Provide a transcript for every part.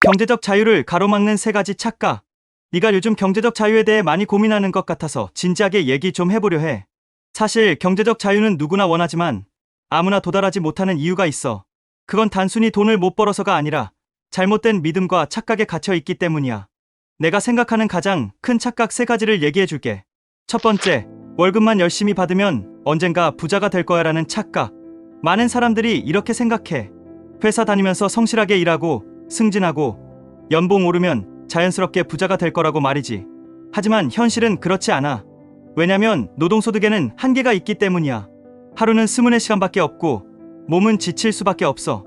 경제적 자유를 가로막는 세 가지 착각. 네가 요즘 경제적 자유에 대해 많이 고민하는 것 같아서 진지하게 얘기 좀 해보려 해. 사실 경제적 자유는 누구나 원하지만 아무나 도달하지 못하는 이유가 있어. 그건 단순히 돈을 못 벌어서가 아니라 잘못된 믿음과 착각에 갇혀 있기 때문이야. 내가 생각하는 가장 큰 착각 세 가지를 얘기해 줄게. 첫 번째, 월급만 열심히 받으면 언젠가 부자가 될 거야라는 착각. 많은 사람들이 이렇게 생각해. 회사 다니면서 성실하게 일하고 승진하고 연봉 오르면 자연스럽게 부자가 될 거라고 말이지. 하지만 현실은 그렇지 않아. 왜냐면 노동소득에는 한계가 있기 때문이야. 하루는 24시간밖에 없고 몸은 지칠 수밖에 없어.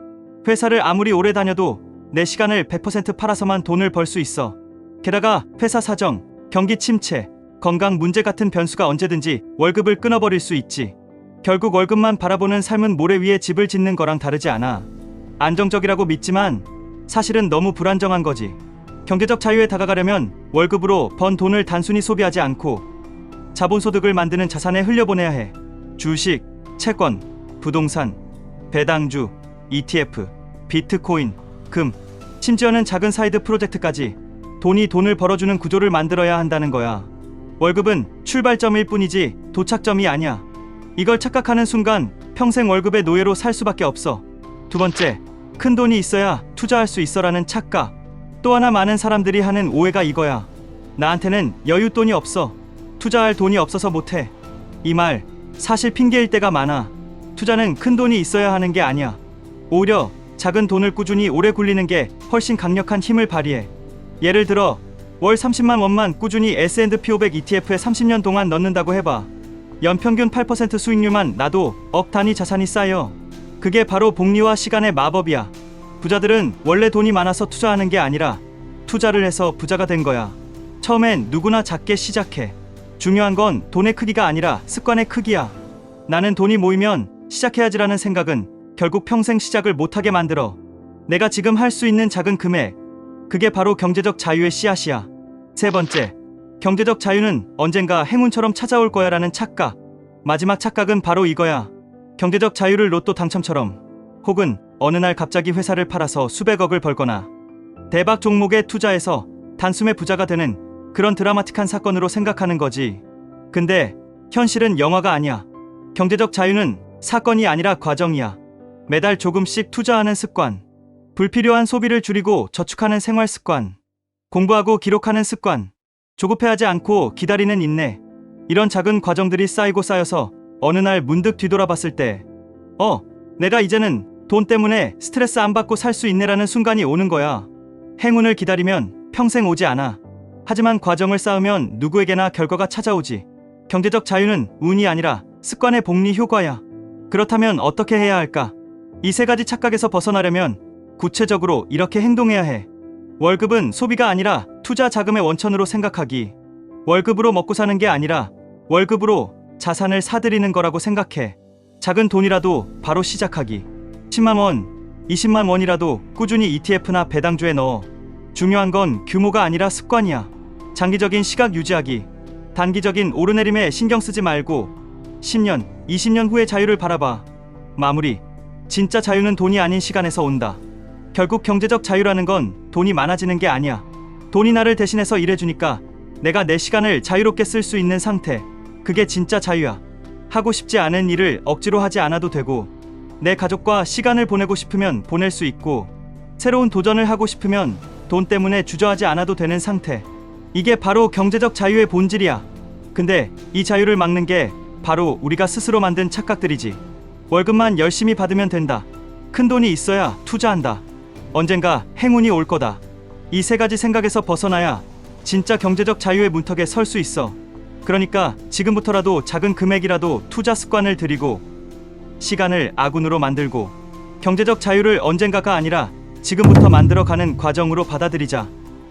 회사를 아무리 오래 다녀도 내 시간을 100% 팔아서만 돈을 벌 수 있어. 게다가 회사 사정, 경기 침체, 건강 문제 같은 변수가 언제든지 월급을 끊어버릴 수 있지. 결국 월급만 바라보는 삶은 모래 위에 집을 짓는 거랑 다르지 않아. 안정적이라고 믿지만 사실은 너무 불안정한 거지. 경제적 자유에 다가가려면 월급으로 번 돈을 단순히 소비하지 않고 자본소득을 만드는 자산에 흘려보내야 해. 주식, 채권, 부동산, 배당주, ETF, 비트코인, 금, 심지어는 작은 사이드 프로젝트까지 돈이 돈을 벌어주는 구조를 만들어야 한다는 거야. 월급은 출발점일 뿐이지 도착점이 아니야. 이걸 착각하는 순간 평생 월급의 노예로 살 수밖에 없어. 두 번째, 큰 돈이 있어야 투자할 수 있어라는 착각. 또 하나 많은 사람들이 하는 오해가 이거야. 나한테는 여윳돈이 없어. 투자할 돈이 없어서 못해. 이 말 사실 핑계일 때가 많아. 투자는 큰 돈이 있어야 하는 게 아니야. 오히려 작은 돈을 꾸준히 오래 굴리는 게 훨씬 강력한 힘을 발휘해. 예를 들어 월 30만 원만 꾸준히 S&P 500 ETF에 30년 동안 넣는다고 해봐. 연평균 8% 수익률만 나도 억 단위 자산이 쌓여. 그게 바로 복리와 시간의 마법이야. 부자들은 원래 돈이 많아서 투자하는 게 아니라 투자를 해서 부자가 된 거야. 처음엔 누구나 작게 시작해. 중요한 건 돈의 크기가 아니라 습관의 크기야. 나는 돈이 모이면 시작해야지라는 생각은 결국 평생 시작을 못하게 만들어. 내가 지금 할 수 있는 작은 금액, 그게 바로 경제적 자유의 씨앗이야. 세 번째, 경제적 자유는 언젠가 행운처럼 찾아올 거야라는 착각. 마지막 착각은 바로 이거야. 경제적 자유를 로또 당첨처럼, 혹은 어느 날 갑자기 회사를 팔아서 수백억을 벌거나 대박 종목에 투자해서 단숨에 부자가 되는 그런 드라마틱한 사건으로 생각하는 거지. 근데 현실은 영화가 아니야. 경제적 자유는 사건이 아니라 과정이야. 매달 조금씩 투자하는 습관, 불필요한 소비를 줄이고 저축하는 생활 습관, 공부하고 기록하는 습관, 조급해하지 않고 기다리는 인내. 이런 작은 과정들이 쌓이고 쌓여서 어느 날 문득 뒤돌아봤을 때 내가 이제는 돈 때문에 스트레스 안 받고 살 수 있네라는 순간이 오는 거야. 행운을 기다리면 평생 오지 않아. 하지만 과정을 쌓으면 누구에게나 결과가 찾아오지. 경제적 자유는 운이 아니라 습관의 복리 효과야. 그렇다면 어떻게 해야 할까? 이 세 가지 착각에서 벗어나려면 구체적으로 이렇게 행동해야 해. 월급은 소비가 아니라 투자 자금의 원천으로 생각하기. 월급으로 먹고 사는 게 아니라 월급으로 자산을 사들이는 거라고 생각해. 작은 돈이라도 바로 시작하기. 10만 원, 20만 원이라도 꾸준히 ETF나 배당주에 넣어. 중요한 건 규모가 아니라 습관이야. 장기적인 시각 유지하기. 단기적인 오르내림에 신경 쓰지 말고 10년, 20년 후의 자유를 바라봐. 마무리. 진짜 자유는 돈이 아닌 시간에서 온다. 결국 경제적 자유라는 건 돈이 많아지는 게 아니야. 돈이 나를 대신해서 일해주니까 내가 내 시간을 자유롭게 쓸 수 있는 상태. 그게 진짜 자유야. 하고 싶지 않은 일을 억지로 하지 않아도 되고, 내 가족과 시간을 보내고 싶으면 보낼 수 있고, 새로운 도전을 하고 싶으면 돈 때문에 주저하지 않아도 되는 상태. 이게 바로 경제적 자유의 본질이야. 근데 이 자유를 막는 게 바로 우리가 스스로 만든 착각들이지. 월급만 열심히 받으면 된다. 큰 돈이 있어야 투자한다. 언젠가 행운이 올 거다. 이 세 가지 생각에서 벗어나야 진짜 경제적 자유의 문턱에 설 수 있어. 그러니까 지금부터라도 작은 금액이라도 투자 습관을 들이고 시간을 아군으로 만들고 경제적 자유를 언젠가가 아니라 지금부터 만들어가는 과정으로 받아들이자.